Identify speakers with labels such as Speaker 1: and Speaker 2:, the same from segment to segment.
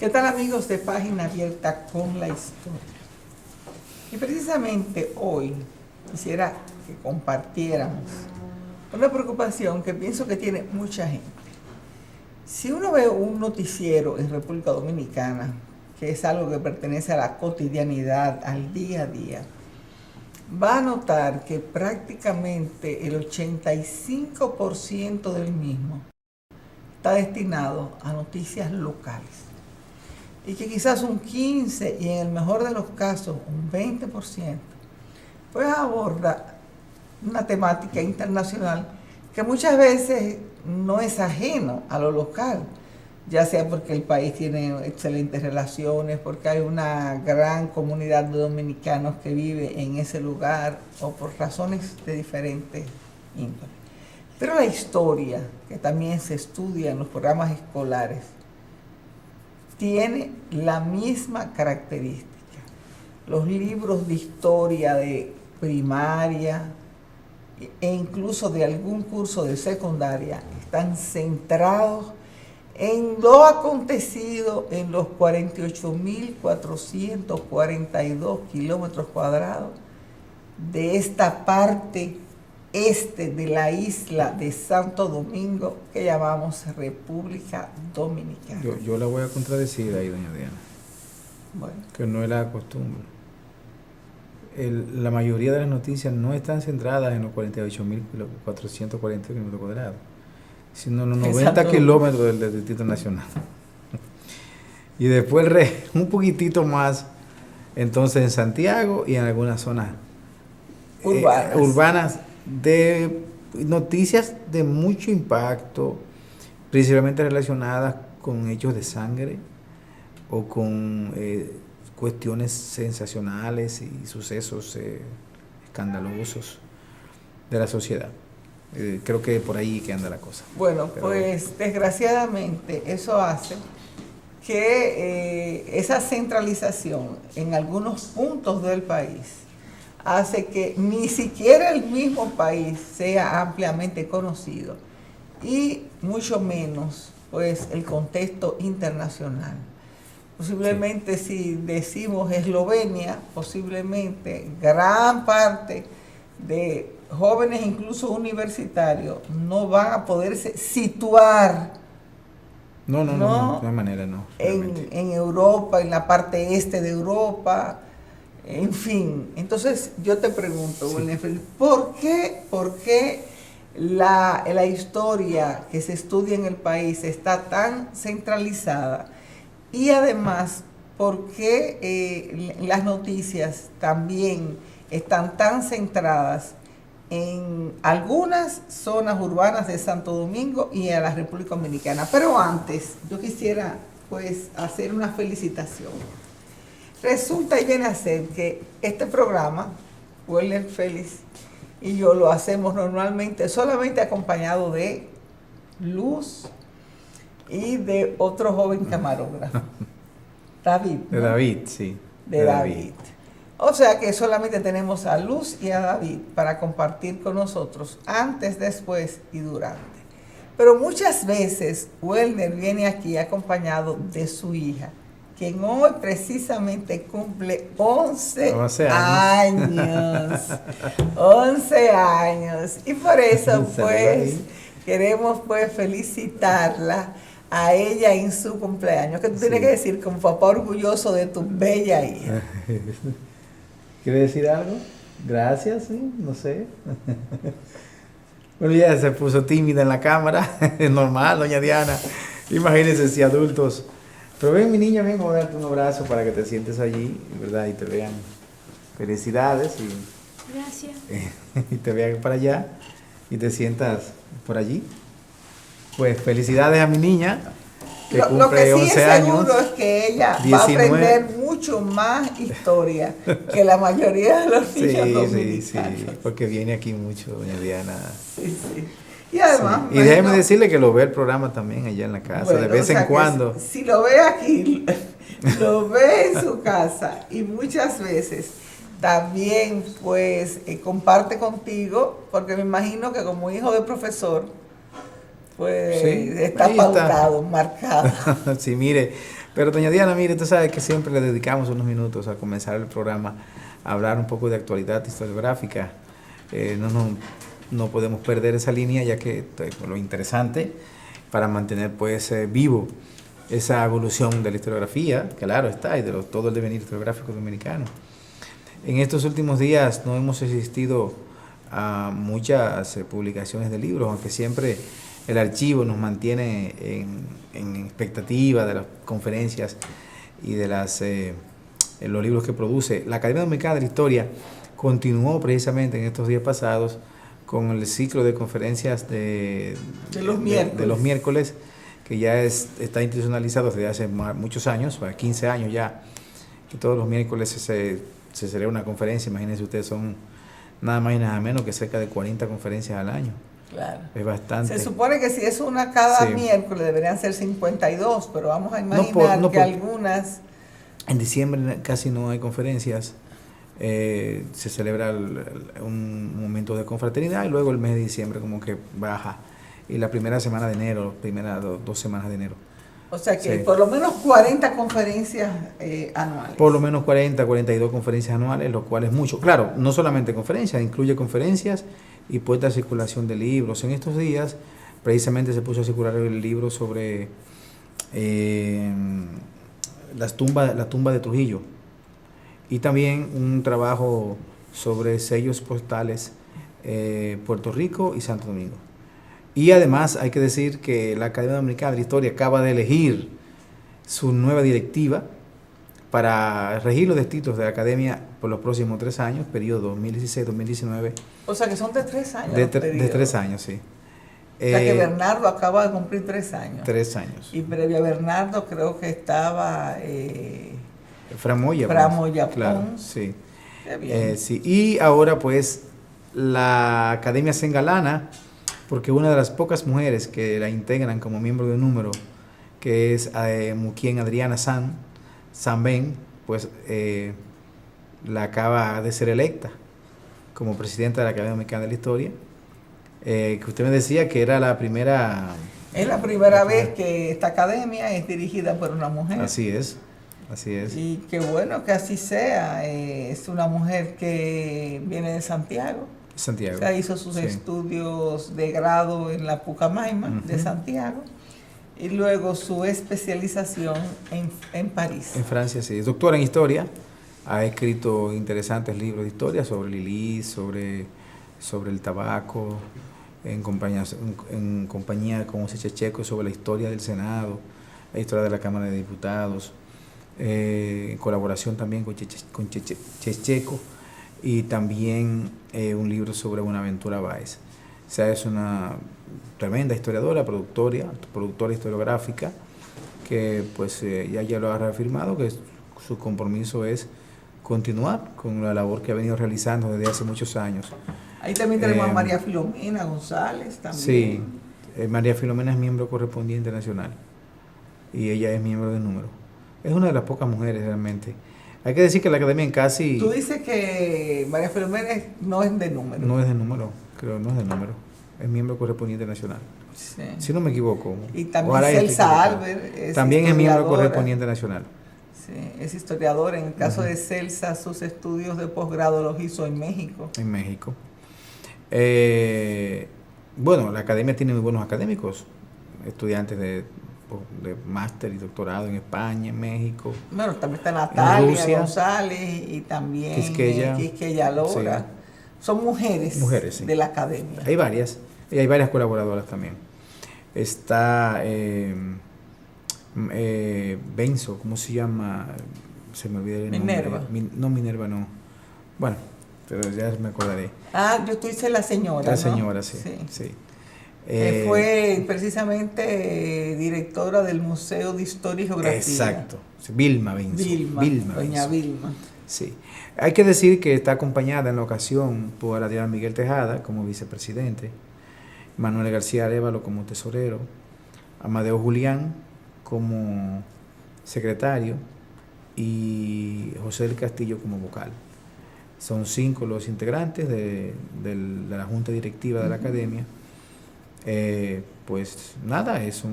Speaker 1: ¿Qué tal, amigos de Página Abierta con la Historia? Y precisamente hoy quisiera que compartiéramos una preocupación que pienso que tiene mucha gente. Si uno ve un noticiero en República Dominicana, que es algo que pertenece a la cotidianidad, al día a día, va a notar que prácticamente el 85% del mismo está destinado a noticias locales. Y que quizás un 15% y en el mejor de los casos un 20%, pues aborda una temática internacional que muchas veces no es ajeno a lo local, ya sea porque el país tiene excelentes relaciones, porque hay una gran comunidad de dominicanos que vive en ese lugar o por razones de diferentes índoles. Pero la historia, que también se estudia en los programas escolares, tiene la misma característica. Los libros de historia de primaria e incluso de algún curso de secundaria están centrados en lo acontecido en los 48.442 kilómetros cuadrados de esta parte este de la isla de Santo Domingo que llamamos República Dominicana.
Speaker 2: Yo la voy a contradecir ahí, doña Diana.
Speaker 1: Bueno.
Speaker 2: Que no es la costumbre. La mayoría de las noticias no están centradas en los 48.440 kilómetros cuadrados, sino en los 90 kilómetros del Distrito Nacional. Y después un poquitito más, entonces en Santiago y en algunas zonas urbanas de noticias de mucho impacto, principalmente relacionadas con hechos de sangre o con cuestiones sensacionales y sucesos escandalosos de la sociedad. Creo que por ahí que anda la cosa.
Speaker 1: Bueno, pues desgraciadamente eso hace que esa centralización en algunos puntos del país hace que ni siquiera el mismo país sea ampliamente conocido y mucho menos pues el contexto internacional. Posiblemente si decimos Eslovenia, posiblemente gran parte de jóvenes incluso universitarios no van a poderse situar
Speaker 2: no hay manera, no.
Speaker 1: En Europa, en la parte este de Europa, en fin. Entonces yo te pregunto, sí. ¿Por qué la historia que se estudia en el país está tan centralizada? Y además, ¿por qué las noticias también están tan centradas en algunas zonas urbanas de Santo Domingo y en la República Dominicana? Pero antes, yo quisiera pues hacer una felicitación. Resulta y viene a ser que este programa, Werner Félix y yo lo hacemos normalmente solamente acompañado de Luz y de otro joven camarógrafo, David, ¿no?
Speaker 2: De David, sí.
Speaker 1: De David. O sea que solamente tenemos a Luz y a David para compartir con nosotros antes, después y durante. Pero muchas veces Werner viene aquí acompañado de su hija, quien hoy precisamente cumple 11 años. 11 años. Y por eso pues queremos pues felicitarla a ella en su cumpleaños. ¿Qué tú tienes que decir como papá orgulloso de tu bella hija?
Speaker 2: ¿Quiere decir algo? Gracias, sí, no sé. Bueno, ya se puso tímida en la cámara, es normal, doña Diana. Imagínense si adultos. Pero ven, mi niña, ven, voy a darte un abrazo para que te sientes allí, ¿verdad? Y te vean. Felicidades.
Speaker 3: Gracias.
Speaker 2: Y te vean para allá y te sientas por allí. Pues felicidades a mi niña, que
Speaker 1: lo que sí
Speaker 2: 11
Speaker 1: es
Speaker 2: años,
Speaker 1: seguro es que ella 19. Va a aprender mucho más historia que la mayoría de los niños dominicanos.
Speaker 2: Sí, porque viene aquí mucho, doña Diana.
Speaker 1: Sí. Y además...
Speaker 2: Sí. Y déjeme decirle que lo ve el programa también allá en la casa, bueno, de vez en cuando.
Speaker 1: Si lo ve aquí, lo ve en su casa y muchas veces también pues comparte contigo, porque me imagino que como hijo de profesor, pues sí, está pautado, marcado.
Speaker 2: Sí, mire, Pero doña Diana, mire, usted sabe que siempre le dedicamos unos minutos a comenzar el programa a hablar un poco de actualidad historiográfica. No podemos perder esa línea, ya que lo interesante para mantener pues vivo esa evolución de la historiografía, claro está, y de todo el devenir historiográfico dominicano. En estos últimos días no hemos asistido a muchas publicaciones de libros, aunque siempre el archivo nos mantiene en expectativa de las conferencias y de los libros que produce. La Academia Dominicana de la Historia continuó precisamente en estos días pasados con el ciclo de conferencias de los miércoles, que ya está institucionalizado desde hace muchos años, 15 años ya, que todos los miércoles se celebra una conferencia. Imagínense ustedes, son nada más y nada menos que cerca de 40 conferencias al año.
Speaker 1: Claro.
Speaker 2: Es bastante.
Speaker 1: Se supone que si es una cada miércoles deberían ser 52, pero vamos a imaginar que algunas...
Speaker 2: En diciembre casi no hay conferencias. Se celebra un momento de confraternidad y luego el mes de diciembre como que baja. Y la primera semana de enero, primeras 2 semanas de enero.
Speaker 1: O sea que por lo menos 40 conferencias anuales.
Speaker 2: Por lo menos 40, 42 conferencias anuales, lo cual es mucho. Claro, no solamente conferencias, incluye conferencias y puesta a circulación de libros. En estos días precisamente se puso a circular el libro sobre la tumba de Trujillo, y también un trabajo sobre sellos postales Puerto Rico y Santo Domingo. Y además hay que decir que la Academia Dominicana de la Historia acaba de elegir su nueva directiva para regir los distritos de la Academia por los próximos 3 años, periodo 2016-2019.
Speaker 1: O sea que son de 3 años.
Speaker 2: De 3 años, sí.
Speaker 1: O sea que Bernardo acaba de cumplir 3 años.
Speaker 2: 3 años.
Speaker 1: Y previo a Bernardo creo que estaba...
Speaker 2: Framoya. Claro, sí. Sí. Y ahora pues la Academia se engalana porque una de las pocas mujeres que la integran como miembro de número, que es Muquien Adriana Sanben, pues la acaba de ser electa como presidenta de la Academia Dominicana de la Historia, que usted me decía que era la primera...
Speaker 1: Es la primera vez que esta academia es dirigida por una mujer.
Speaker 2: Así es.
Speaker 1: Y qué bueno que así sea. Es una mujer que viene de Santiago. O sea, hizo sus estudios de grado en la Pucamaima de Santiago y luego su especialización en París.
Speaker 2: En Francia, sí. Es doctora en historia. Ha escrito interesantes libros de historia sobre Lili, sobre el tabaco, en compañía con José Checheco, sobre la historia del Senado, la historia de la Cámara de Diputados. En colaboración también con Checheco, y también un libro sobre Buenaventura Báez. O sea, es una tremenda historiadora, productora historiográfica, que pues ya lo ha reafirmado, que su compromiso es continuar con la labor que ha venido realizando desde hace muchos años.
Speaker 1: Ahí también tenemos a María Filomena González también.
Speaker 2: Sí, María Filomena es miembro correspondiente nacional y ella es miembro de número. Es una de las pocas mujeres realmente. Hay que decir que la academia en casi...
Speaker 1: Tú dices que María Filomena no es de número.
Speaker 2: No es de número, creo, no es de número. Es miembro correspondiente nacional.
Speaker 1: Sí.
Speaker 2: Si no me equivoco.
Speaker 1: Y también Celsa Albert
Speaker 2: también es miembro correspondiente nacional.
Speaker 1: Sí, es historiadora. En el caso de Celsa, sus estudios de posgrado los hizo en México.
Speaker 2: En México. Bueno, la academia tiene muy buenos académicos, estudiantes de máster y doctorado en España, en México.
Speaker 1: Bueno, también está Natalia González y también Quisqueya Lora. Sí. Son mujeres
Speaker 2: sí.
Speaker 1: de la academia.
Speaker 2: Hay varias, y hay varias colaboradoras también. Está Benzo, ¿cómo se llama? Se me olvidó el
Speaker 1: Minerva.
Speaker 2: nombre. No, Minerva no. Bueno, pero ya me acordaré.
Speaker 1: Tú dices la señora,
Speaker 2: La señora, sí.
Speaker 1: Fue precisamente directora del Museo de Historia y Geografía.
Speaker 2: Exacto, Vilma Benzo.
Speaker 1: Doña Vilma.
Speaker 2: Sí. Hay que decir que está acompañada en la ocasión por Adrián Miguel Tejada como vicepresidente, Manuel García Arévalo como tesorero, Amadeo Julián como secretario y José del Castillo como vocal. Son 5 los integrantes de la junta directiva de la academia. Pues nada, es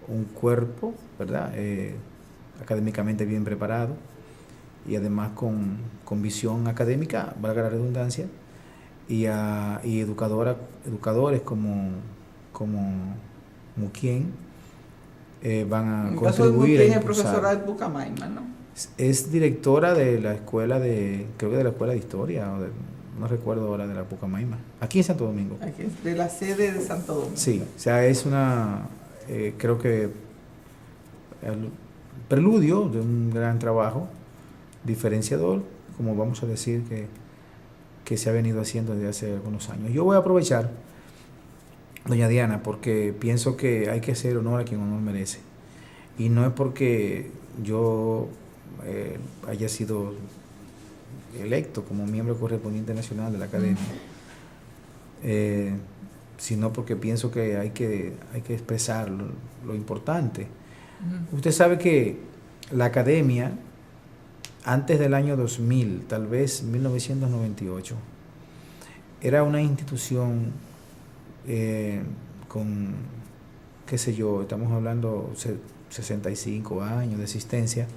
Speaker 2: un cuerpo, ¿verdad? Académicamente bien preparado y además con visión académica, valga la redundancia, y educadores como Muquien van a
Speaker 1: En el caso de
Speaker 2: contribuir a
Speaker 1: Muquien, es
Speaker 2: impulsar.
Speaker 1: profesora de Pucamaima, ¿no?
Speaker 2: Es directora de la escuela creo que de la escuela de historia, no recuerdo ahora, de la Pucamaima, aquí en Santo Domingo.
Speaker 1: Aquí, de la sede de Santo Domingo.
Speaker 2: Sí, o sea, es creo que el preludio de un gran trabajo diferenciador, como vamos a decir que se ha venido haciendo desde hace algunos años. Yo voy a aprovechar, doña Diana, porque pienso que hay que hacer honor a quien honor merece. Y no es porque yo haya sido electo como miembro correspondiente nacional de la academia, sino porque pienso que hay que expresar lo importante. Usted sabe que la academia, antes del año 2000, tal vez 1998, era una institución con, qué sé yo, estamos hablando 65 años de existencia,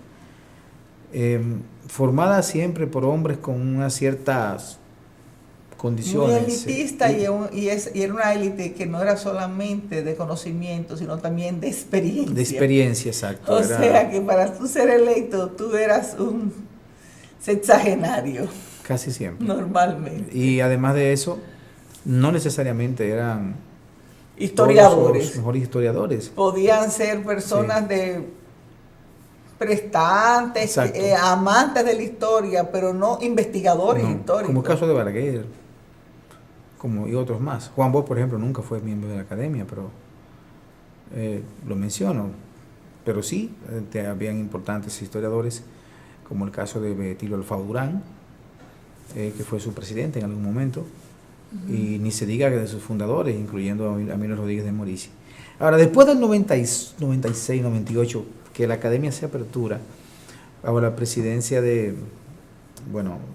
Speaker 2: formada siempre por hombres con unas ciertas condiciones.
Speaker 1: Muy elitista y era una élite que no era solamente de conocimiento, sino también de experiencia.
Speaker 2: De experiencia, exacto.
Speaker 1: O sea que para tú ser electo, tú eras un sexagenario.
Speaker 2: Casi siempre.
Speaker 1: Normalmente.
Speaker 2: Y además de eso, no necesariamente eran
Speaker 1: historiadores.
Speaker 2: Los mejores historiadores.
Speaker 1: Podían ser personas de prestantes, amantes de la historia, pero no investigadores históricos.
Speaker 2: Como el caso de Balaguer, y otros más. Juan Bosch, por ejemplo, nunca fue miembro de la academia, pero lo menciono. Pero sí, habían importantes historiadores, como el caso de Betilio Alfao Durán, que fue su presidente en algún momento, y ni se diga que de sus fundadores, incluyendo a Emilio Rodríguez de Morici. Ahora, después del 96, 98, que la academia se apertura bajo la presidencia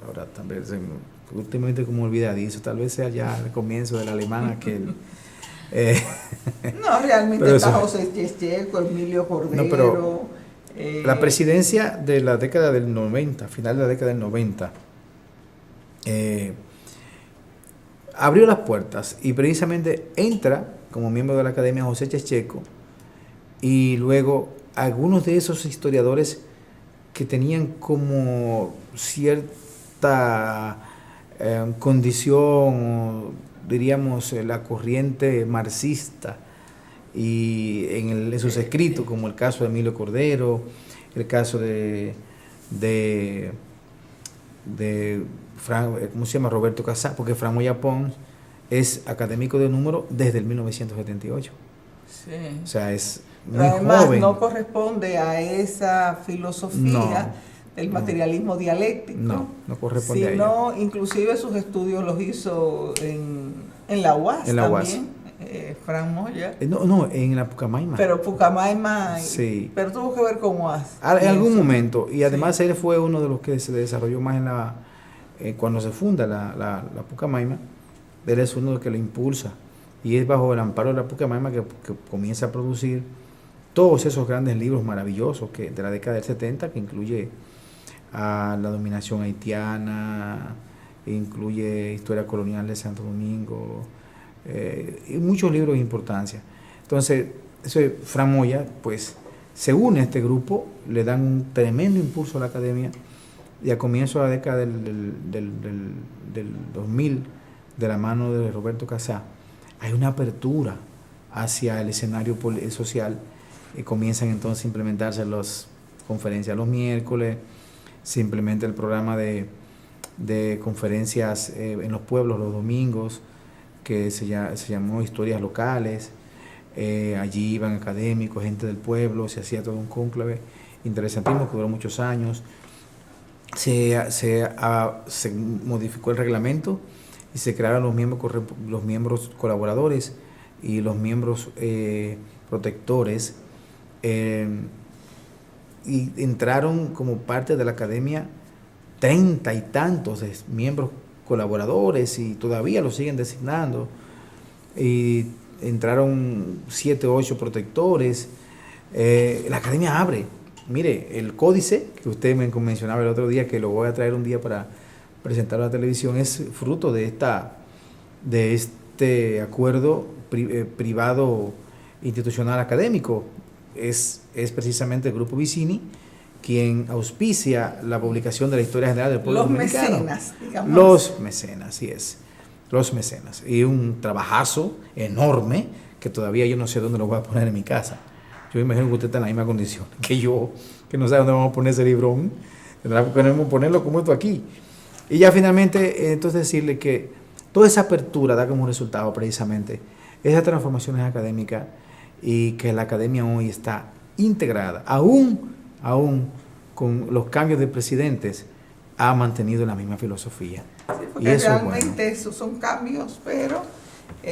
Speaker 2: ahora también últimamente como olvidadizo, tal vez sea ya el comienzo del alemán aquel.
Speaker 1: No, realmente está José Checheco, Emilio Cordero.
Speaker 2: No, pero la presidencia de la década del 90, final de la década del 90, abrió las puertas y precisamente entra como miembro de la academia José Checheco y luego algunos de esos historiadores que tenían como cierta condición, diríamos, la corriente marxista y en sus escritos, como el caso de Emilio Cordero, el caso de ¿cómo se llama? Roberto Casá, porque Fran Moya Pons es académico de número desde el 1978.
Speaker 1: Sí.
Speaker 2: O sea, es muy
Speaker 1: además,
Speaker 2: joven.
Speaker 1: no corresponde a esa filosofía del materialismo dialéctico.
Speaker 2: No corresponde a ella.
Speaker 1: Sino, inclusive sus estudios los hizo en la UAS
Speaker 2: en la
Speaker 1: también, Fran Moya.
Speaker 2: No, en la Pucamaima.
Speaker 1: Pero Pucamaima,
Speaker 2: sí.
Speaker 1: Pero tuvo que ver con UAS.
Speaker 2: En algún momento, y además él fue uno de los que se desarrolló más cuando se funda la Pucamaima. Él es uno de los que lo impulsa, y es bajo el amparo de la Pucamaima que comienza a producir todos esos grandes libros maravillosos de la década del 70, que incluye a la dominación haitiana, incluye historia colonial de Santo Domingo, y muchos libros de importancia. Entonces, Fran Moya, pues, se une a este grupo, le dan un tremendo impulso a la academia, y a comienzo de la década del 2000, de la mano de Roberto Casá, hay una apertura hacia el escenario social, y comienzan entonces a implementarse las conferencias los miércoles, se implementa el programa de conferencias en los pueblos los domingos, que se llamó Historias Locales. Allí iban académicos, gente del pueblo, se hacía todo un cónclave interesantísimo que duró muchos años. Se modificó el reglamento y se crearon los miembros colaboradores y los miembros protectores, y entraron como parte de la academia 30 y tantos de miembros colaboradores, y todavía lo siguen designando, y entraron 7 o 8 protectores, La academia abre. Mire, el códice que usted me mencionaba el otro día, que lo voy a traer un día para presentarlo a la televisión, es fruto de este acuerdo privado institucional académico. Es precisamente el Grupo Vicini quien auspicia la publicación de la historia general del pueblo dominicano.
Speaker 1: Los mecenas, digamos.
Speaker 2: Los mecenas, así es. Los mecenas. Y un trabajazo enorme que todavía yo no sé dónde lo voy a poner en mi casa. Yo imagino que usted está en la misma condición que yo, que no sabe dónde vamos a poner ese librón. Tendrá que ponerlo como esto aquí. Y ya finalmente, entonces decirle que toda esa apertura da como resultado precisamente esas transformaciones académicas y que la academia hoy está integrada, aún con los cambios de presidentes, ha mantenido la misma filosofía.
Speaker 1: Sí, porque y eso realmente esos son cambios, pero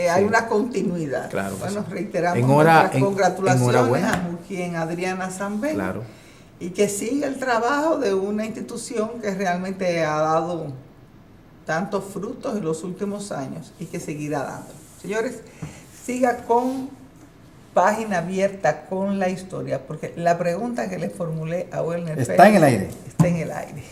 Speaker 1: hay una continuidad.
Speaker 2: Claro,
Speaker 1: bueno, reiteramos nuestras congratulaciones a quien Adriana Zambelli.
Speaker 2: Claro.
Speaker 1: Y que siga el trabajo de una institución que realmente ha dado tantos frutos en los últimos años y que seguirá dando. Señores, siga con Página Abierta con la historia, porque la pregunta que le formulé a Welner
Speaker 2: está en el aire.
Speaker 1: Está en el aire.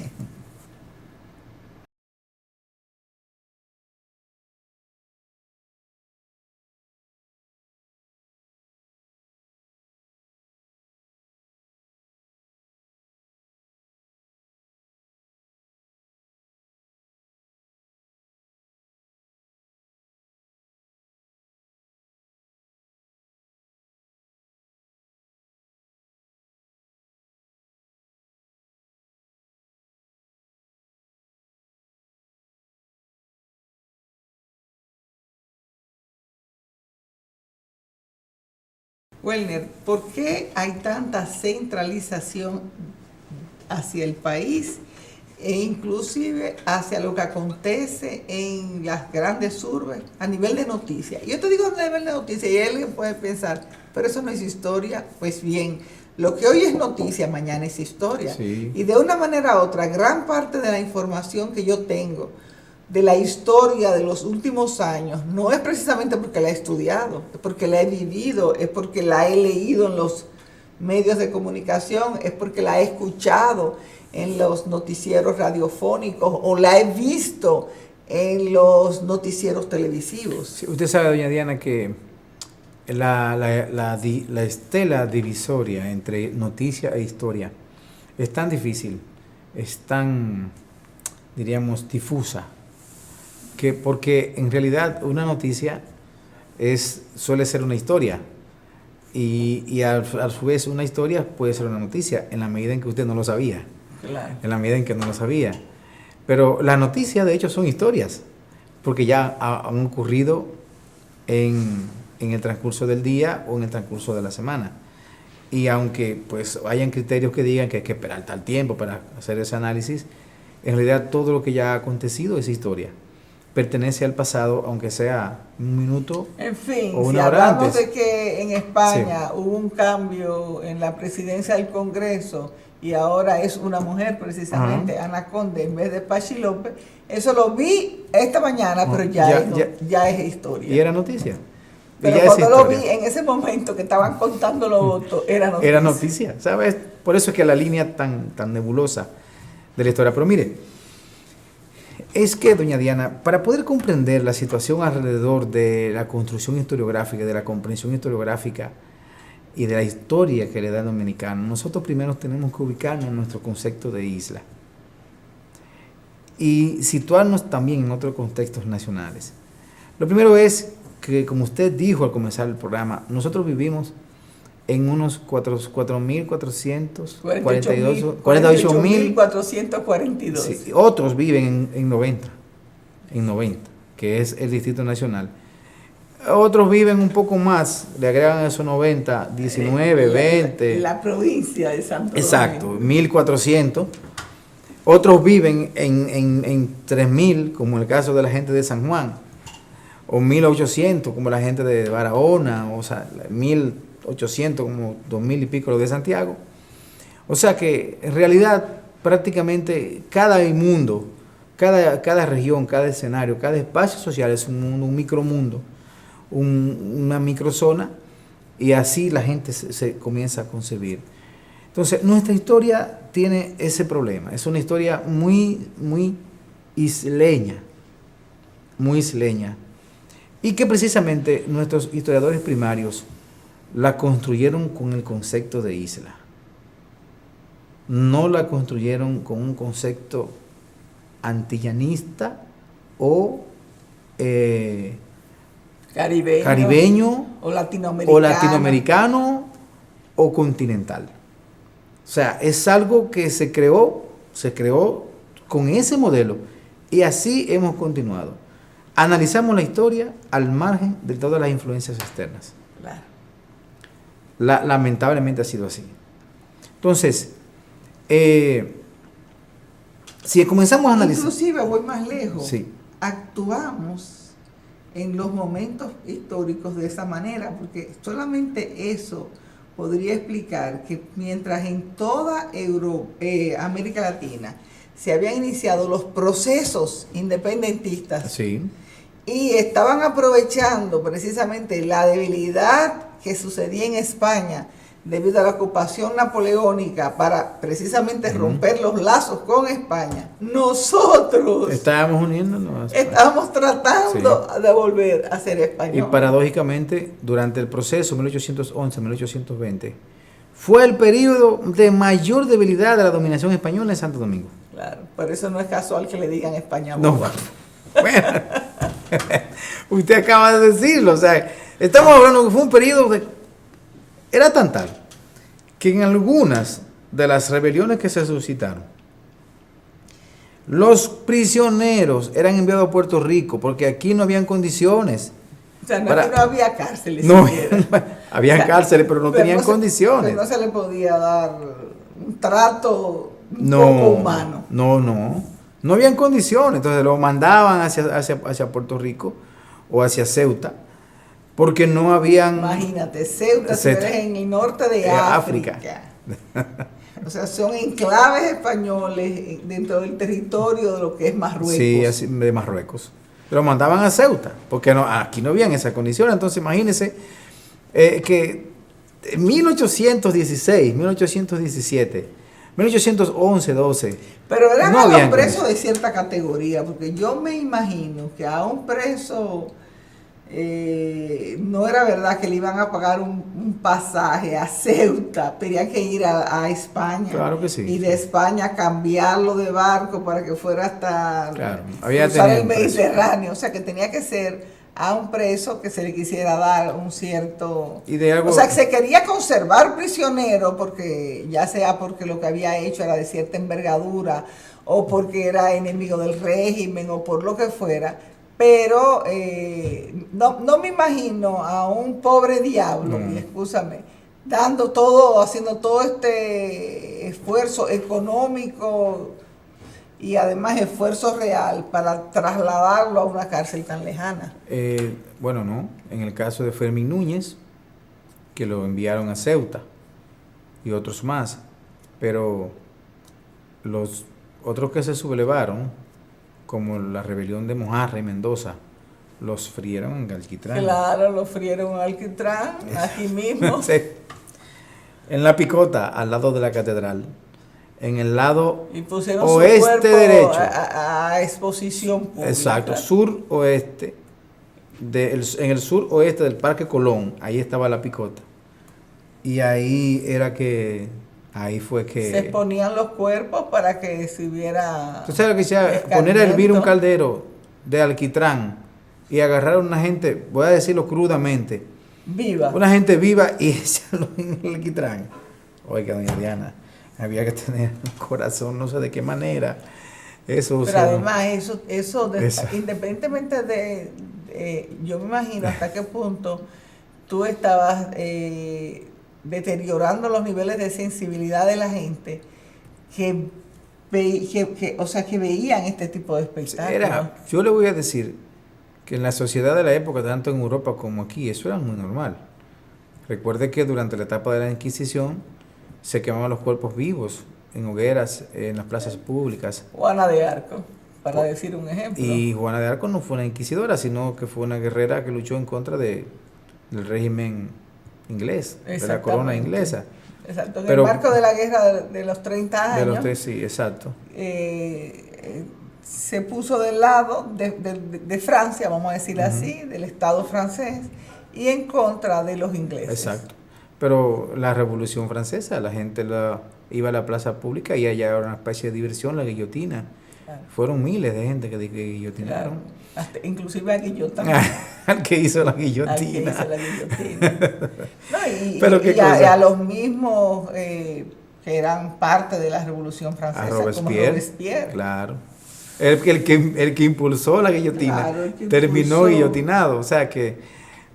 Speaker 1: Welner, ¿por qué hay tanta centralización hacia el país e inclusive hacia lo que acontece en las grandes urbes a nivel de noticias? Yo te digo a nivel de noticias y alguien puede pensar, pero eso no es historia. Pues bien, lo que hoy es noticia, mañana es historia.
Speaker 2: Sí.
Speaker 1: Y de una manera u otra, gran parte de la información que yo tengo de la historia de los últimos años, no es precisamente porque la he estudiado, es porque la he vivido, es porque la he leído en los medios de comunicación, es porque la he escuchado en los noticieros radiofónicos o la he visto en los noticieros televisivos.
Speaker 2: Sí, usted sabe, doña Diana, que la estela divisoria entre noticia e historia es tan difícil, es tan, diríamos, difusa, que porque en realidad una noticia suele ser una historia y a su vez una historia puede ser una noticia en la medida en que usted no lo sabía.
Speaker 1: Claro.
Speaker 2: En la medida en que no lo sabía. Pero las noticias de hecho son historias, porque ya han ocurrido en el transcurso del día o en el transcurso de la semana. Y aunque pues hayan criterios que digan que hay que esperar tal tiempo para hacer ese análisis, en realidad todo lo que ya ha acontecido es historia. Pertenece al pasado, aunque sea un minuto
Speaker 1: en fin,
Speaker 2: o una
Speaker 1: si
Speaker 2: hora
Speaker 1: hablamos
Speaker 2: antes.
Speaker 1: De que en España hubo un cambio en la presidencia del Congreso y ahora es una mujer precisamente, Ana Conde, en vez de Pachi López, eso lo vi esta mañana, pero ya es historia.
Speaker 2: Y era noticia.
Speaker 1: Pero cuando lo vi en ese momento que estaban contando los votos, era noticia.
Speaker 2: Era noticia, ¿sabes? Por eso es que la línea tan nebulosa de la historia. Pero mire, es que, doña Diana, para poder comprender la situación alrededor de la construcción historiográfica, de la comprensión historiográfica y de la historia que le da el dominicano, nosotros primero tenemos que ubicarnos en nuestro concepto de isla y situarnos también en otros contextos nacionales. Lo primero es que, como usted dijo al comenzar el programa, nosotros vivimos en unos
Speaker 1: 48.442.
Speaker 2: Sí, otros viven en 90, que es el Distrito Nacional. Otros viven un poco más, le agregan esos 90, 19, 20.
Speaker 1: La provincia de Santo Domingo.
Speaker 2: Exacto, 1.400. Otros viven en 3.000, como el caso de la gente de San Juan, o 1.800, como la gente de Barahona, o sea, 1.800, como 2.000 y pico los de Santiago. O sea que en realidad prácticamente cada mundo, cada región, cada escenario, cada espacio social es un mundo, un micromundo, una microzona y así la gente se comienza a concebir. Entonces, nuestra historia tiene ese problema. Es una historia muy isleña, y que precisamente nuestros historiadores primarios la construyeron con el concepto de isla. No la construyeron con un concepto antillanista o caribeño
Speaker 1: o
Speaker 2: latinoamericano o continental. O sea, es algo que se creó con ese modelo y así hemos continuado. Analizamos la historia al margen de todas las influencias externas.
Speaker 1: Claro.
Speaker 2: Lamentablemente ha sido así. Entonces, si comenzamos a analizar...
Speaker 1: Inclusive, voy más lejos.
Speaker 2: Sí.
Speaker 1: Actuamos en los momentos históricos de esa manera, porque solamente eso podría explicar que mientras en toda América Latina se habían iniciado los procesos independentistas,
Speaker 2: Sí.
Speaker 1: y estaban aprovechando precisamente la debilidad que sucedía en España debido a la ocupación napoleónica para precisamente romper los lazos con España, nosotros
Speaker 2: Estábamos uniéndonos.
Speaker 1: estábamos tratando de volver a ser
Speaker 2: Y
Speaker 1: españoles.
Speaker 2: paradójicamente, durante el proceso 1811-1820, fue el periodo de mayor debilidad de la dominación española en Santo Domingo.
Speaker 1: Claro, por eso no es casual que le digan España
Speaker 2: No,
Speaker 1: boba.
Speaker 2: bueno, usted acaba de decirlo, o sea, estamos hablando que fue un periodo era tan tal que en algunas de las rebeliones que se suscitaron, los prisioneros eran enviados a Puerto Rico porque aquí no habían condiciones.
Speaker 1: O sea, no, es que no había cárceles
Speaker 2: No,
Speaker 1: siquiera.
Speaker 2: habían
Speaker 1: O sea,
Speaker 2: cárceles, pero no tenían condiciones.
Speaker 1: Pero no se le podía dar un trato un
Speaker 2: No,
Speaker 1: poco humano.
Speaker 2: no habían condiciones, entonces lo mandaban hacia Puerto Rico o hacia Ceuta, porque no habían...
Speaker 1: Imagínate, Ceuta, señores, en el norte de África. O sea, son enclaves españoles dentro del territorio de lo que es Marruecos.
Speaker 2: Sí, así, de Marruecos. Lo mandaban a Ceuta, porque aquí no habían esas condiciones. Entonces imagínense que en 1816, 1817, 1811, 12...
Speaker 1: Pero eran
Speaker 2: no
Speaker 1: a
Speaker 2: habían
Speaker 1: los presos
Speaker 2: condiciones.
Speaker 1: de cierta categoría, porque yo me imagino que a un preso no era verdad que le iban a pagar un pasaje a Ceuta, tenía que ir a España.
Speaker 2: Claro que sí.
Speaker 1: Y de España cambiarlo de barco para que fuera hasta cruzar el Mediterráneo. O sea, que tenía que ser a un preso que se le quisiera dar un cierto... O sea, que se quería conservar prisionero, porque ya sea porque lo que había hecho era de cierta envergadura, o porque era enemigo del régimen, o por lo que fuera. Pero no me imagino a un pobre diablo, excúsame, dando todo, haciendo todo este esfuerzo económico y además esfuerzo real para trasladarlo a una cárcel tan lejana.
Speaker 2: Bueno, no. En el caso de Fermín Núñez, que lo enviaron a Ceuta, y otros más, pero los otros que se sublevaron, como la rebelión de Mojarra y Mendoza, los frieron en alquitrán.
Speaker 1: Claro, los frieron en alquitrán, aquí mismo.
Speaker 2: Sí. En La Picota, al lado de la catedral. En el lado
Speaker 1: y pusieron
Speaker 2: oeste
Speaker 1: su cuerpo
Speaker 2: derecho.
Speaker 1: A exposición pública.
Speaker 2: Exacto, sur-oeste. En el sur-oeste del Parque Colón, ahí estaba La Picota. Y ahí fue que...
Speaker 1: se exponían los cuerpos para que se hubiera...
Speaker 2: ¿Tú sabes lo que sea? Poner a hervir un caldero de alquitrán y agarrar a una gente, voy a decirlo crudamente,
Speaker 1: viva.
Speaker 2: Una gente viva y echarlo en el alquitrán. Oiga, doña Diana, había que tener un corazón, no sé de qué manera. Eso,
Speaker 1: pero además, eso independientemente de... yo me imagino hasta qué punto tú estabas... deteriorando los niveles de sensibilidad de la gente que veían este tipo de espectáculos.
Speaker 2: Yo le voy a decir que en la sociedad de la época, tanto en Europa como aquí, eso era muy normal. Recuerde que durante la etapa de la Inquisición se quemaban los cuerpos vivos en hogueras, en las plazas públicas.
Speaker 1: Juana de Arco, para decir un ejemplo.
Speaker 2: Y Juana de Arco no fue una inquisidora, sino que fue una guerrera que luchó en contra del régimen inglés, de la corona inglesa.
Speaker 1: Exacto, en
Speaker 2: Pero,
Speaker 1: el marco de la guerra de los 30 años.
Speaker 2: Sí, exacto.
Speaker 1: Se puso del lado de Francia, vamos a decirlo así, del Estado francés, y en contra de los ingleses.
Speaker 2: Exacto. Pero la Revolución Francesa, la gente iba a la plaza pública y allá era una especie de diversión, la guillotina. Claro. Fueron miles de gente que guillotinaron.
Speaker 1: Claro. Inclusive a Guillot también.
Speaker 2: Al que hizo la guillotina.
Speaker 1: Al que hizo la guillotina. No,
Speaker 2: Pero
Speaker 1: y a los mismos que eran parte de la Revolución Francesa, como Robespierre.
Speaker 2: Claro. El que impulsó la guillotina, claro, terminó guillotinado. O sea que,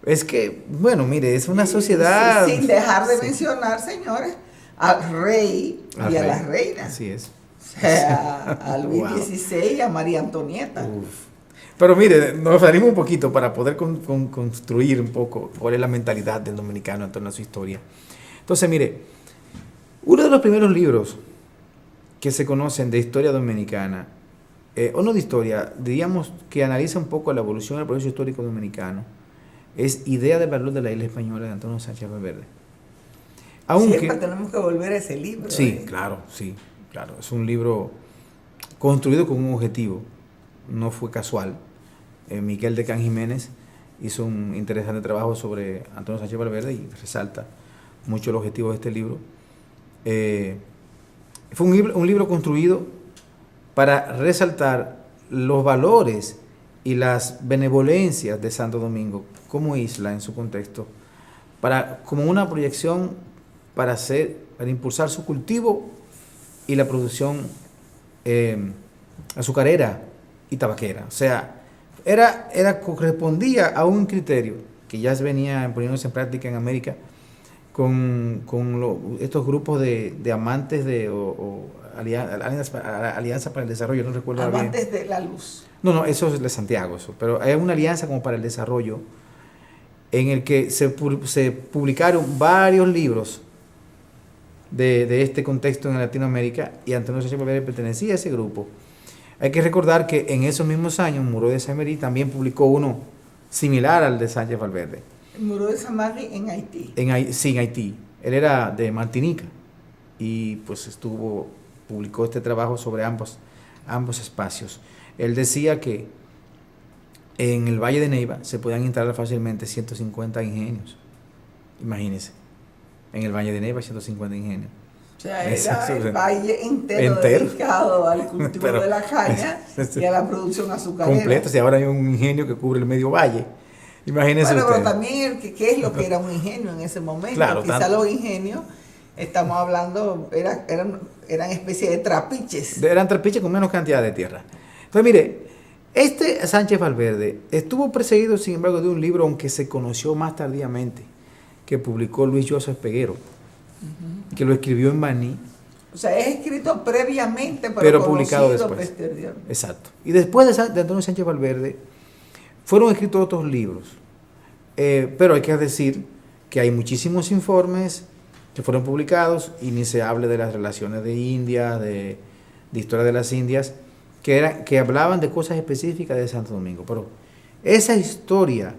Speaker 2: es que, bueno, mire, es una sociedad...
Speaker 1: Sin dejar de mencionar, señores, al rey y a la reina.
Speaker 2: Así es.
Speaker 1: O sea, a Luis XVI y a María Antonieta.
Speaker 2: Uf. Pero mire, nos salimos un poquito para poder construir un poco cuál es la mentalidad del dominicano en torno a su historia. Entonces, mire, uno de los primeros libros que se conocen de historia dominicana, o no de historia, diríamos que analiza un poco la evolución del proceso histórico dominicano, es Idea del valor de la isla española de Antonio Sánchez Valverde.
Speaker 1: Aunque siempre tenemos que volver a ese libro.
Speaker 2: Sí, claro. Es un libro construido con un objetivo. No fue casual. Miguel de Can Jiménez hizo un interesante trabajo sobre Antonio Sánchez Valverde y resalta mucho el objetivo de este libro. Fue un libro construido para resaltar los valores y las benevolencias de Santo Domingo como isla en su contexto, como una proyección para impulsar su cultivo y la producción azucarera y tabaquera. O sea, correspondía a un criterio que ya venía poniéndose en práctica en América con estos grupos de amantes alianza para el desarrollo, no recuerdo bien.
Speaker 1: Amantes de la luz.
Speaker 2: No, eso es de Santiago, eso, pero hay una alianza como para el desarrollo en el que se publicaron varios libros de este contexto en Latinoamérica y Antonio Sánchez Valverde pertenecía a ese grupo. Hay que recordar que en esos mismos años Muro de Saint-Méry también publicó uno similar al de Sánchez Valverde.
Speaker 1: Muro de Saint-Méry en Haití.
Speaker 2: Sí, en Haití. Él era de Martinica y pues publicó este trabajo sobre ambos espacios. Él decía que en el Valle de Neiva se podían instalar fácilmente 150 ingenios. Imagínense, en el Valle de Neiva 150 ingenios.
Speaker 1: O sea, era el valle entero dedicado al cultivo de la caña y a la producción azucarera.
Speaker 2: Completo, si ahora hay un ingenio que cubre el medio valle. Imagínense
Speaker 1: bueno,
Speaker 2: ustedes.
Speaker 1: pero también, ¿qué es lo que era un ingenio en ese momento?
Speaker 2: Claro,
Speaker 1: quizá los ingenios, estamos hablando, eran especies de trapiches.
Speaker 2: Eran trapiches con menos cantidad de tierra. Entonces, mire, Sánchez Valverde estuvo perseguido, sin embargo, de un libro, aunque se conoció más tardíamente, que publicó Luis Joseph Peguero, que lo escribió en Baní.
Speaker 1: O sea, es escrito previamente,
Speaker 2: pero publicado después. Exacto. Y después de Antonio Sánchez Valverde, fueron escritos otros libros. Pero hay que decir que hay muchísimos informes que fueron publicados, y ni se hable de las relaciones de India, de historia de las Indias, que hablaban de cosas específicas de Santo Domingo. Pero esa historia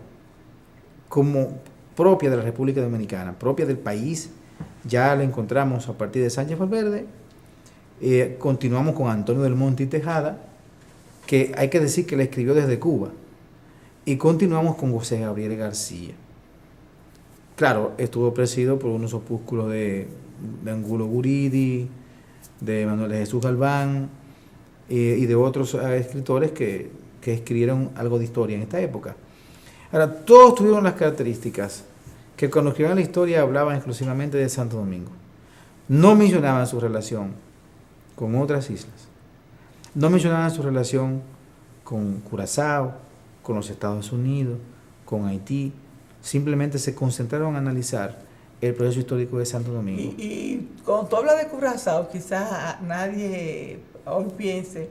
Speaker 2: como propia de la República Dominicana, propia del país, ya la encontramos a partir de Sánchez Valverde. Continuamos con Antonio del Monte y Tejada, que hay que decir que la escribió desde Cuba, y continuamos con José Gabriel García. Claro, estuvo presidido por unos opúsculos de Angulo Guridi, de Manuel de Jesús Galván, y de otros escritores que escribieron algo de historia en esta época. Ahora, todos tuvieron las características que cuando escribían la historia hablaban exclusivamente de Santo Domingo. No mencionaban su relación con otras islas. No mencionaban su relación con Curazao, con los Estados Unidos, con Haití. Simplemente se concentraron en analizar el proceso histórico de Santo Domingo.
Speaker 1: Y cuando tú hablas de Curazao, quizás nadie hoy piense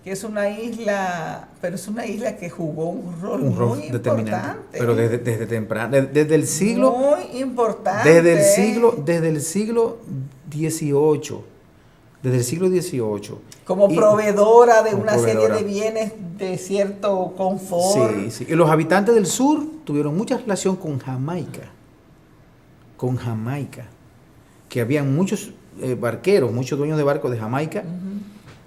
Speaker 1: que es una isla, pero es una isla que jugó un rol muy determinante.
Speaker 2: Pero desde temprano, desde el siglo...
Speaker 1: Muy importante.
Speaker 2: Desde el siglo XVIII. Desde el siglo XVIII.
Speaker 1: Como proveedora de una serie de bienes de cierto confort.
Speaker 2: Sí. Y los habitantes del sur tuvieron mucha relación con Jamaica. con Jamaica, que habían muchos barqueros, muchos dueños de barcos de Jamaica,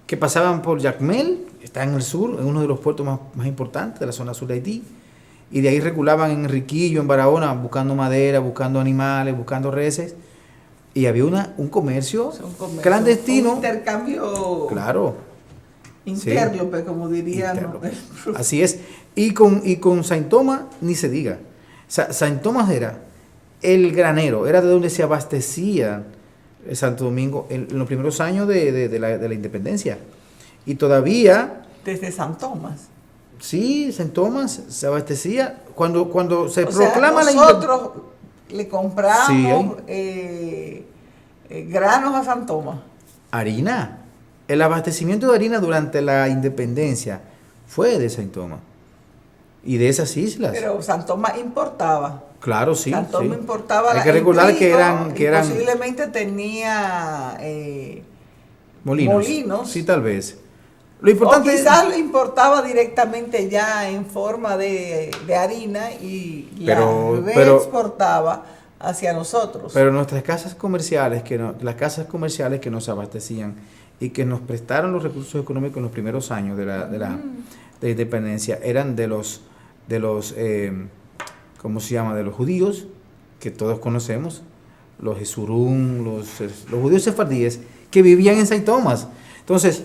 Speaker 2: que pasaban por Jacmel, está en el sur, en uno de los puertos más importantes de la zona sur de Haití, y de ahí regulaban en Enriquillo, en Barahona, buscando madera, buscando animales, buscando reses, y había un comercio, clandestino.
Speaker 1: Un intercambio,
Speaker 2: claro,
Speaker 1: interlope, sí, como dirían.
Speaker 2: Así es. Y con Saint Thomas, ni se diga. Saint Thomas era el granero, era de donde se abastecía Santo Domingo en los primeros años de la independencia. Y todavía...
Speaker 1: Desde San Tomás.
Speaker 2: Sí, Saint Thomas se abastecía. Cuando se
Speaker 1: proclama la independencia... Nosotros le compramos granos a San Tomás.
Speaker 2: Harina. El abastecimiento de harina durante la independencia fue de Saint Thomas. Y de esas islas.
Speaker 1: Pero San Tomás importaba.
Speaker 2: Claro, sí.
Speaker 1: San Tomás importaba.
Speaker 2: Hay que recordar que eran...
Speaker 1: Posiblemente tenía
Speaker 2: molinos. Sí, tal vez. Lo importante
Speaker 1: o quizás lo importaba directamente ya en forma de harina y la reexportaba hacia nosotros.
Speaker 2: Pero nuestras casas comerciales, las casas comerciales que nos abastecían y que nos prestaron los recursos económicos en los primeros años de la independencia, eran de los ¿cómo se llama? De los judíos, que todos conocemos, los Jesurún, los judíos sefardíes, que vivían en Saint Thomas. Entonces,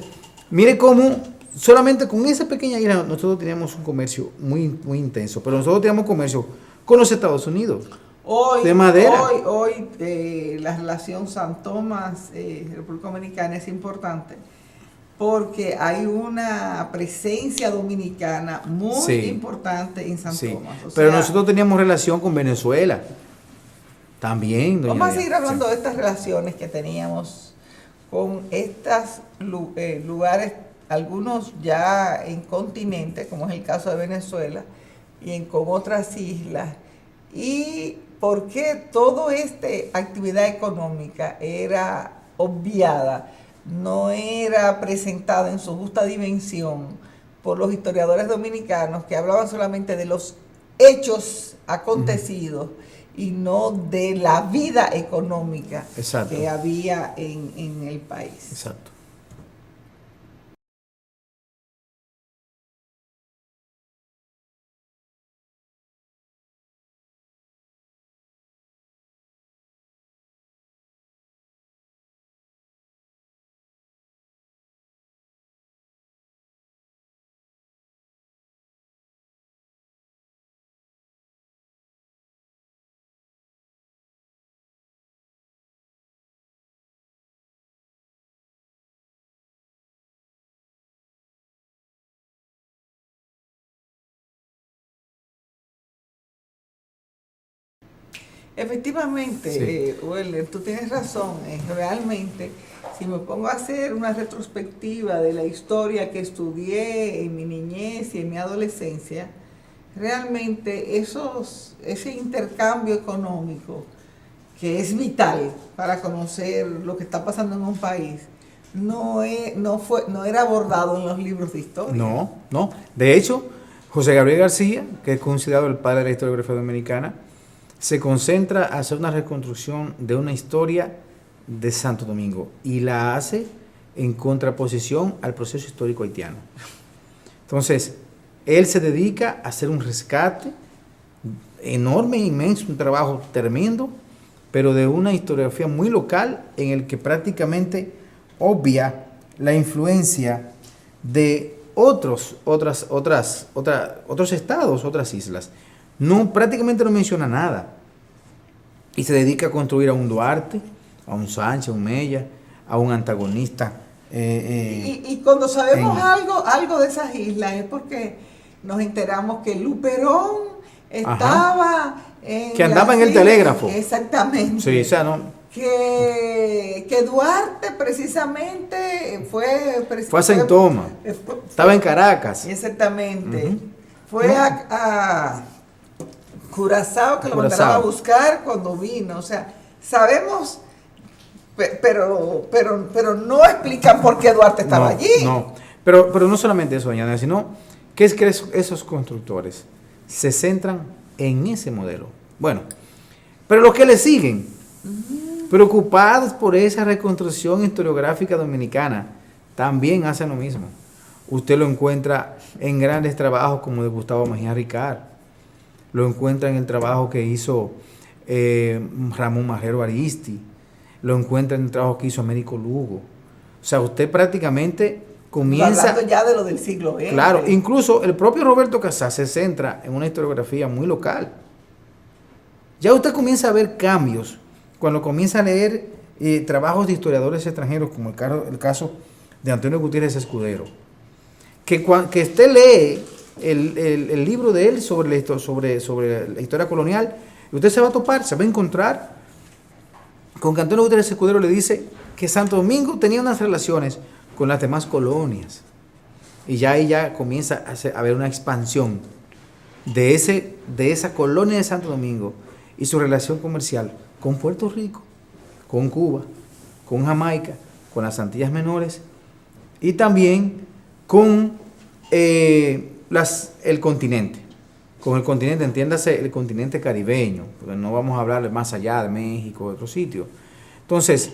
Speaker 2: mire cómo solamente con esa pequeña isla nosotros teníamos un comercio muy, muy intenso, pero nosotros teníamos comercio con los Estados Unidos. De madera.
Speaker 1: Hoy la relación San Tomás, República Dominicana es importante porque hay una presencia dominicana muy importante en San Tomás.
Speaker 2: Pero nosotros teníamos relación con Venezuela también.
Speaker 1: Vamos a seguir hablando de estas relaciones que teníamos con estos lugares, algunos ya en continente, como es el caso de Venezuela, y con otras islas. Y por qué toda esta actividad económica era obviada, no era presentada en su justa dimensión por los historiadores dominicanos, que hablaban solamente de los hechos acontecidos y no de la vida económica que había en el país.
Speaker 2: Exacto.
Speaker 1: Efectivamente, Weller, tú tienes razón. Realmente, si me pongo a hacer una retrospectiva de la historia que estudié en mi niñez y en mi adolescencia, realmente ese intercambio económico, que es vital para conocer lo que está pasando en un país, no era abordado en los libros de historia.
Speaker 2: No. De hecho, José Gabriel García, que es considerado el padre de la historiografía dominicana, se concentra a hacer una reconstrucción de una historia de Santo Domingo y la hace en contraposición al proceso histórico haitiano. Entonces, él se dedica a hacer un rescate enorme, inmenso, un trabajo tremendo, pero de una historiografía muy local en el que prácticamente obvia la influencia de otros estados, otras islas. Prácticamente no menciona nada. Y se dedica a construir a un Duarte, a un Sánchez, a un Mella, a un antagonista.
Speaker 1: Y cuando sabemos algo de esas islas es porque nos enteramos que Luperón estaba
Speaker 2: que andaba en el telégrafo.
Speaker 1: Exactamente.
Speaker 2: Sí, o sea, no.
Speaker 1: Que Duarte precisamente fue
Speaker 2: a Saint Thomas. Estaba en Caracas.
Speaker 1: Exactamente. Fue a Curazao, que lo mandaron a buscar cuando vino. O sea, sabemos, pero no explican por qué Duarte estaba allí.
Speaker 2: No, pero no solamente eso, doña Ana, sino que es que esos constructores se centran en ese modelo. Bueno, Pero los que le siguen, preocupados por esa reconstrucción historiográfica dominicana, también hacen lo mismo. Usted lo encuentra en grandes trabajos como de Gustavo Mejía Ricard, lo encuentra en el trabajo que hizo Ramón Marrero Aristi, lo encuentra en el trabajo que hizo Américo Lugo. O sea, usted prácticamente comienza...
Speaker 1: Hablando ya de lo del siglo XX.
Speaker 2: Claro, incluso el propio Roberto Casas se centra en una historiografía muy local. Ya usted comienza a ver cambios cuando comienza a leer trabajos de historiadores extranjeros, como el caso de Antonio Gutiérrez Escudero, que usted lee el libro de él sobre la historia colonial, y usted se va a topar, se va a encontrar con que Antonio Gutiérrez Escudero le dice que Santo Domingo tenía unas relaciones con las demás colonias, y ya ahí ya comienza a haber una expansión de esa colonia de Santo Domingo y su relación comercial con Puerto Rico, con Cuba, con Jamaica, con las Antillas Menores y también con el continente. Con el continente, entiéndase, el continente caribeño, porque no vamos a hablar más allá de México, de otros sitios. Entonces,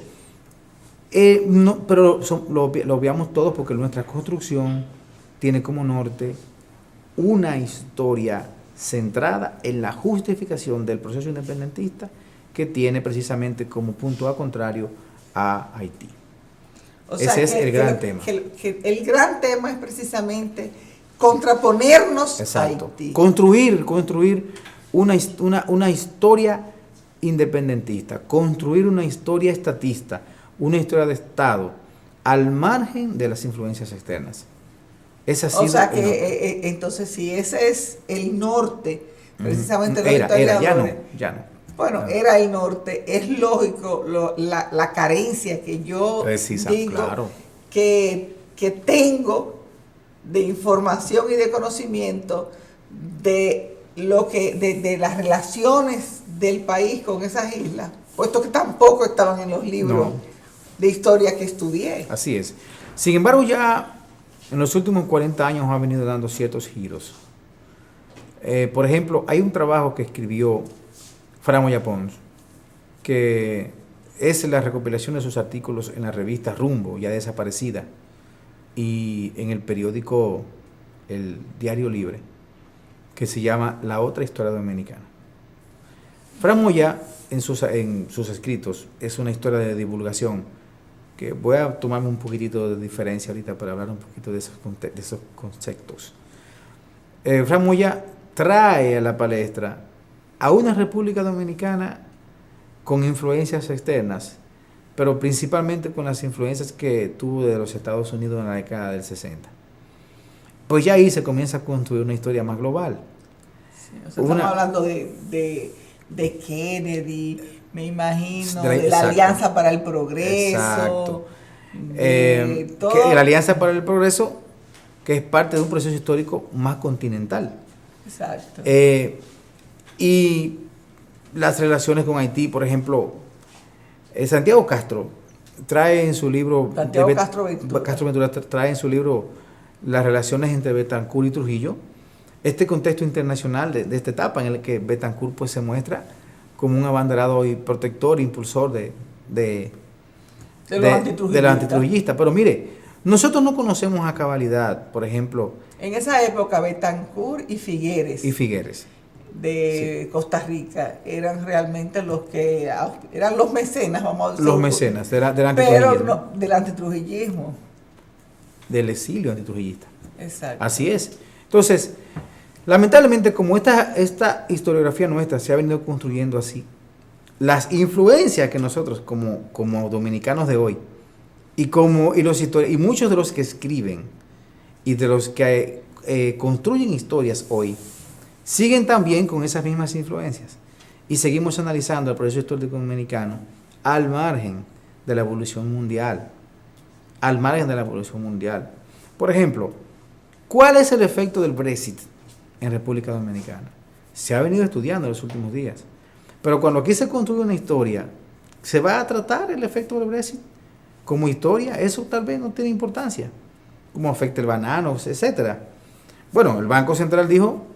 Speaker 2: pero lo veamos todos porque nuestra construcción tiene como norte una historia centrada en la justificación del proceso independentista, que tiene precisamente como punto a contrario a Haití.
Speaker 1: O sea,
Speaker 2: ese es el gran tema.
Speaker 1: El gran tema es precisamente contraponernos
Speaker 2: Exacto.
Speaker 1: a Haití.
Speaker 2: Construir una historia independentista, construir una historia estatista, una historia de Estado, al margen de las influencias externas.
Speaker 1: O sea que entonces si ese es el norte, precisamente de los historiadores,
Speaker 2: ya no.
Speaker 1: Bueno, era el norte, es lógico la carencia que yo digo
Speaker 2: claro,
Speaker 1: que tengo de información y de conocimiento de de las relaciones del país con esas islas, puesto que tampoco estaban en los libros de historia que estudié.
Speaker 2: Así es. Sin embargo, ya en los últimos 40 años ha venido dando ciertos giros. Por ejemplo, hay un trabajo que escribió Fra Moya Pons, que es la recopilación de sus artículos en la revista Rumbo, ya desaparecida, y en el periódico El Diario Libre, que se llama La Otra Historia Dominicana. Fra Moya, en sus escritos, es una historia de divulgación, que voy a tomarme un poquitito de diferencia ahorita para hablar un poquito de esos conceptos. Fra Moya trae a la palestra a una República Dominicana con influencias externas, pero principalmente con las influencias que tuvo de los Estados Unidos en la década del 60. Pues ya ahí se comienza a construir una historia más global.
Speaker 1: Sí, o sea, estamos hablando de Kennedy, me imagino, de la
Speaker 2: exacto.
Speaker 1: Alianza para el Progreso.
Speaker 2: Exacto. La Alianza para el Progreso, que es parte de un proceso histórico más continental.
Speaker 1: Exacto.
Speaker 2: Y las relaciones con Haití, por ejemplo, Santiago Castro trae en su libro...
Speaker 1: Castro
Speaker 2: Ventura trae en su libro las relaciones entre Betancourt y Trujillo, este contexto internacional de esta etapa en el que Betancourt pues se muestra como un abanderado y protector, impulsor de los antitrujillistas. Pero mire, nosotros no conocemos a cabalidad, por ejemplo...
Speaker 1: En esa época Betancourt y Figueres de Costa Rica eran realmente eran los mecenas, vamos a decir.
Speaker 2: Los mecenas del antitrujillismo.
Speaker 1: Pero no, del antitrujillismo.
Speaker 2: Del exilio antitrujillista.
Speaker 1: Exacto.
Speaker 2: Así es. Entonces, lamentablemente, como esta historiografía nuestra se ha venido construyendo así, las influencias que nosotros como dominicanos de hoy y muchos de los que escriben y de los que construyen historias hoy siguen también con esas mismas influencias, y seguimos analizando el proceso histórico dominicano al margen de la evolución mundial. Por ejemplo, ¿cuál es el efecto del Brexit en República Dominicana? Se ha venido estudiando en los últimos días, pero cuando aquí se construye una historia, ¿se va a tratar el efecto del Brexit como historia? Eso tal vez no tiene importancia, cómo afecta el banano, etcétera. Bueno, el Banco Central dijo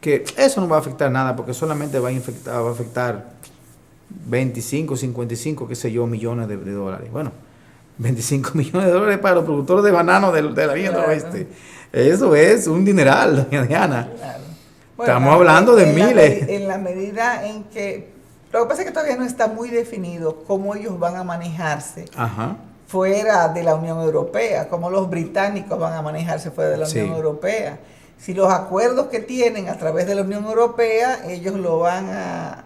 Speaker 2: que eso no va a afectar nada porque solamente va a afectar 25, 55, qué sé yo, millones de dólares. Bueno, 25 millones de dólares para los productores de bananos de la línea del oeste. Eso es un dineral, doña Diana.
Speaker 1: Claro.
Speaker 2: Estamos hablando de miles.
Speaker 1: En la medida en que... Lo que pasa es que todavía no está muy definido cómo ellos van a manejarse fuera de la Unión Europea, cómo los británicos van a manejarse fuera de la Unión Europea. Si los acuerdos que tienen a través de la Unión Europea, ellos lo van a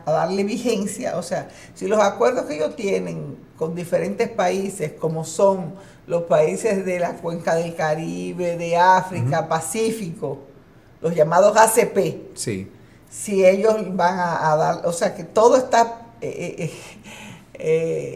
Speaker 1: darle vigencia. O sea, si los acuerdos que ellos tienen con diferentes países, como son los países de la Cuenca del Caribe, de África, Pacífico, los llamados ACP, si ellos van a dar, o sea, que todo está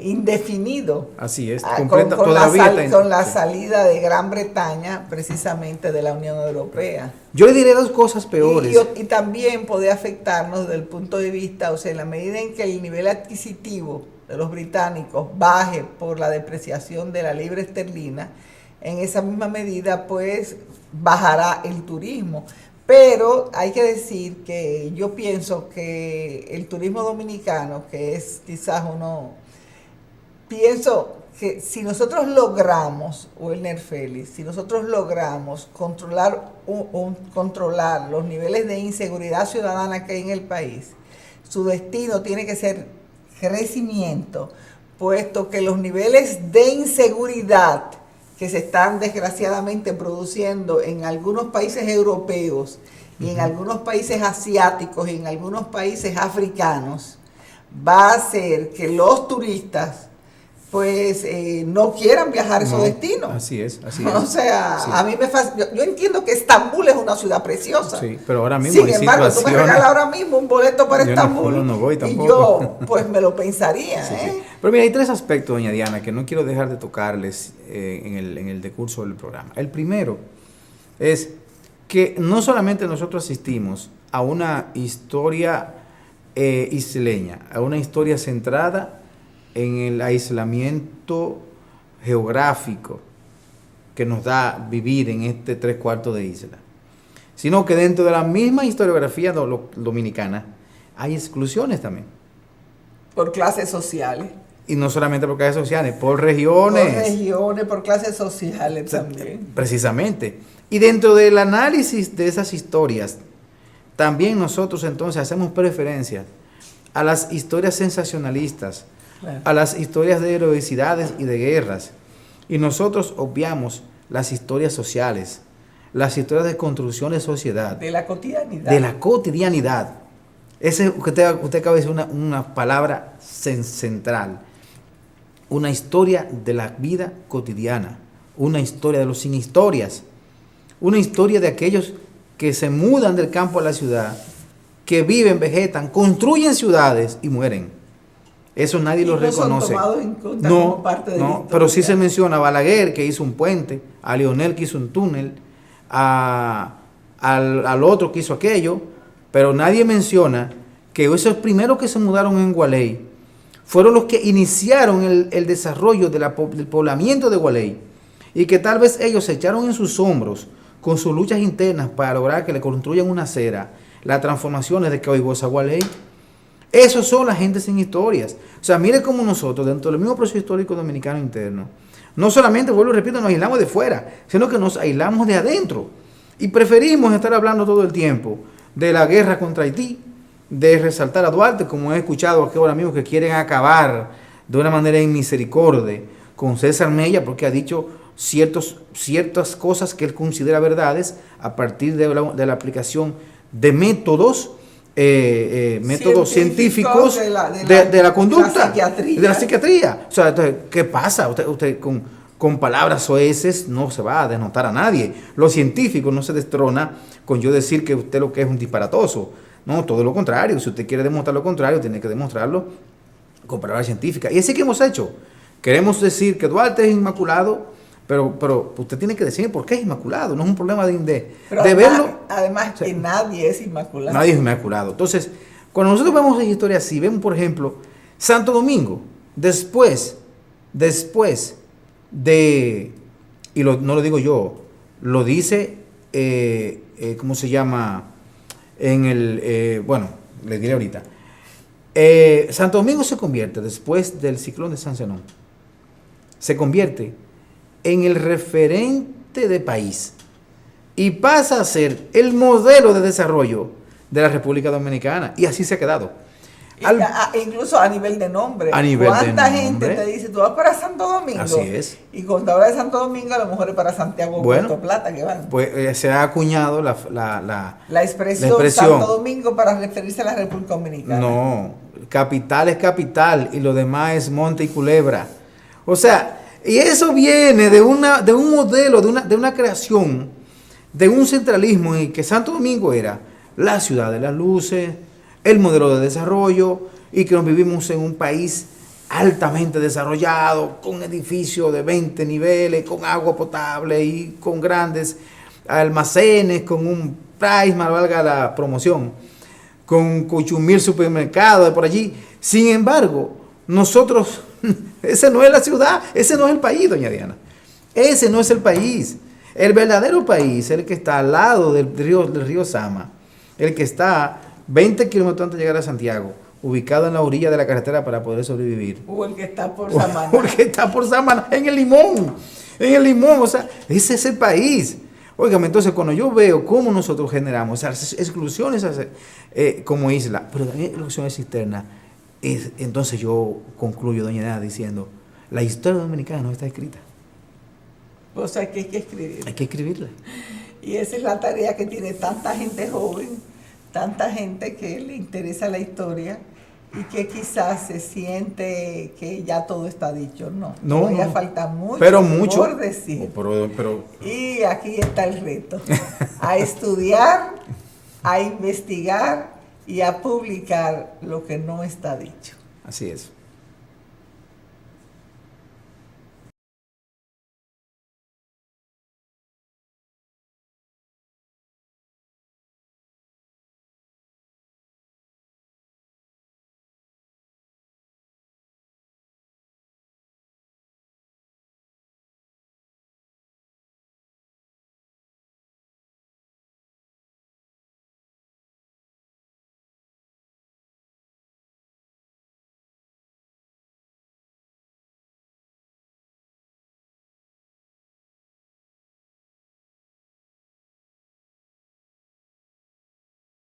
Speaker 1: indefinido.
Speaker 2: Así es,
Speaker 1: con la salida de Gran Bretaña precisamente de la Unión Europea.
Speaker 2: Yo le diré dos cosas peores.
Speaker 1: Y también puede afectarnos desde el punto de vista, o sea, en la medida en que el nivel adquisitivo de los británicos baje por la depreciación de la libra esterlina, en esa misma medida pues bajará el turismo. Pero hay que decir que yo pienso que el turismo dominicano, que es quizás pienso que si nosotros logramos, Welner Félix, si nosotros logramos controlar los niveles de inseguridad ciudadana que hay en el país, su destino tiene que ser crecimiento, puesto que los niveles de inseguridad que se están desgraciadamente produciendo en algunos países europeos y en algunos países asiáticos y en algunos países africanos, va a hacer que los turistas pues no quieran viajar a esos destinos.
Speaker 2: Así es.
Speaker 1: O sea, a mí yo entiendo que Estambul es una ciudad preciosa.
Speaker 2: Sí, pero ahora mismo
Speaker 1: sin embargo, tú me regalas ahora mismo un boleto para Estambul
Speaker 2: no voy tampoco.
Speaker 1: Y yo pues me lo pensaría.
Speaker 2: Sí. Pero mira, hay tres aspectos, doña Diana, que no quiero dejar de tocarles en el decurso del programa. El primero es que no solamente nosotros asistimos a una historia isleña, a una historia centrada en el aislamiento geográfico que nos da vivir en este 3/4 de isla, sino que dentro de la misma historiografía dominicana hay exclusiones también.
Speaker 1: Por clases sociales.
Speaker 2: Y no solamente por clases sociales, por regiones.
Speaker 1: Por regiones, por clases sociales también.
Speaker 2: Precisamente. Y dentro del análisis de esas historias, también nosotros entonces hacemos preferencia a las historias sensacionalistas, a las historias de heroicidades y de guerras, y nosotros obviamos las historias sociales, las historias de construcción de sociedad,
Speaker 1: de la cotidianidad.
Speaker 2: De la cotidianidad. Usted acaba de decir una palabra central, una historia de la vida cotidiana, una historia de los sin historias, una historia de aquellos que se mudan del campo a la ciudad, que viven, vegetan, construyen ciudades y mueren. Eso nadie lo reconoce. No, pero sí se menciona a Balaguer, que hizo un puente, a Lionel, que hizo un túnel, al otro que hizo aquello, pero nadie menciona que esos primeros que se mudaron en Gualey fueron los que iniciaron el desarrollo del poblamiento de Gualey, y que tal vez ellos se echaron en sus hombros con sus luchas internas para lograr que le construyan una acera, las transformaciones de Caoibosa a Gualey. Esos son la gente sin historias. O sea, mire cómo nosotros, dentro del mismo proceso histórico dominicano interno, no solamente, vuelvo y repito, nos aislamos de fuera, sino que nos aislamos de adentro. Y preferimos estar hablando todo el tiempo de la guerra contra Haití, de resaltar a Duarte, como he escuchado aquí ahora mismo, que quieren acabar de una manera inmisericordia con César Mella, porque ha dicho ciertas cosas que él considera verdades a partir de la aplicación de métodos científicos de la conducta, de la psiquiatría. O sea, entonces, ¿qué pasa? Usted con palabras soeces no se va a denotar a nadie. Lo científico no se destrona con yo decir que usted lo que es un disparatoso. No, todo lo contrario. Si usted quiere demostrar lo contrario, tiene que demostrarlo con palabras científicas. Y así que hemos hecho. Queremos decir que Duarte es inmaculado, pero usted tiene que decir por qué es inmaculado. No es un problema de verlo.
Speaker 1: Además, que nadie es inmaculado.
Speaker 2: Nadie es inmaculado. Entonces, cuando nosotros vemos esa historia así, vemos, por ejemplo, Santo Domingo, después de, y no lo digo yo, lo dice, ¿cómo se llama? Le diré ahorita. Santo Domingo se convierte, después del ciclón de San Zenón, se convierte en el referente de país y pasa a ser el modelo de desarrollo de la República Dominicana. Y así se ha quedado.
Speaker 1: Incluso a nivel de nombre.
Speaker 2: A nivel
Speaker 1: ¿Cuánta
Speaker 2: de
Speaker 1: gente
Speaker 2: nombre?
Speaker 1: te dice, tú vas para Santo Domingo?
Speaker 2: Así es.
Speaker 1: Y cuando hablas de Santo Domingo, a lo mejor es para Santiago o
Speaker 2: Bueno,
Speaker 1: Puerto Plata que van.
Speaker 2: Pues se ha acuñado
Speaker 1: La expresión Santo Domingo para referirse a la República Dominicana.
Speaker 2: No, capital es capital y lo demás es monte y culebra. O sea, y eso viene de un modelo, de una creación, de un centralismo en el que Santo Domingo era la ciudad de las luces, el modelo de desarrollo, y que nos vivimos en un país altamente desarrollado, con edificios de 20 niveles, con agua potable y con grandes almacenes, con un price, más valga la promoción, con 8,000 supermercados de por allí. Sin embargo, nosotros, ese no es la ciudad, ese no es el país, doña Diana. Ese no es el país. El verdadero país es el que está al lado del río Sama, el que está 20 kilómetros antes de llegar a Santiago, ubicado en la orilla de la carretera para poder sobrevivir.
Speaker 1: O el que está por Samaná.
Speaker 2: O el que está por Samaná, en el Limón, o sea, ese es el país. Óigame, entonces cuando yo veo cómo nosotros generamos esas exclusiones como isla, pero también exclusiones externas, entonces yo concluyo, doña Diana, diciendo, la historia dominicana no está escrita.
Speaker 1: O sea, que hay que escribir.
Speaker 2: Hay que escribirla.
Speaker 1: Y esa es la tarea que tiene tanta gente joven, tanta gente que le interesa la historia y que quizás se siente que ya todo está dicho. No, todavía falta mucho,
Speaker 2: pero mucho
Speaker 1: por decir.
Speaker 2: Pero,
Speaker 1: y aquí está el reto, a estudiar, a investigar y a publicar lo que no está dicho.
Speaker 2: Así es.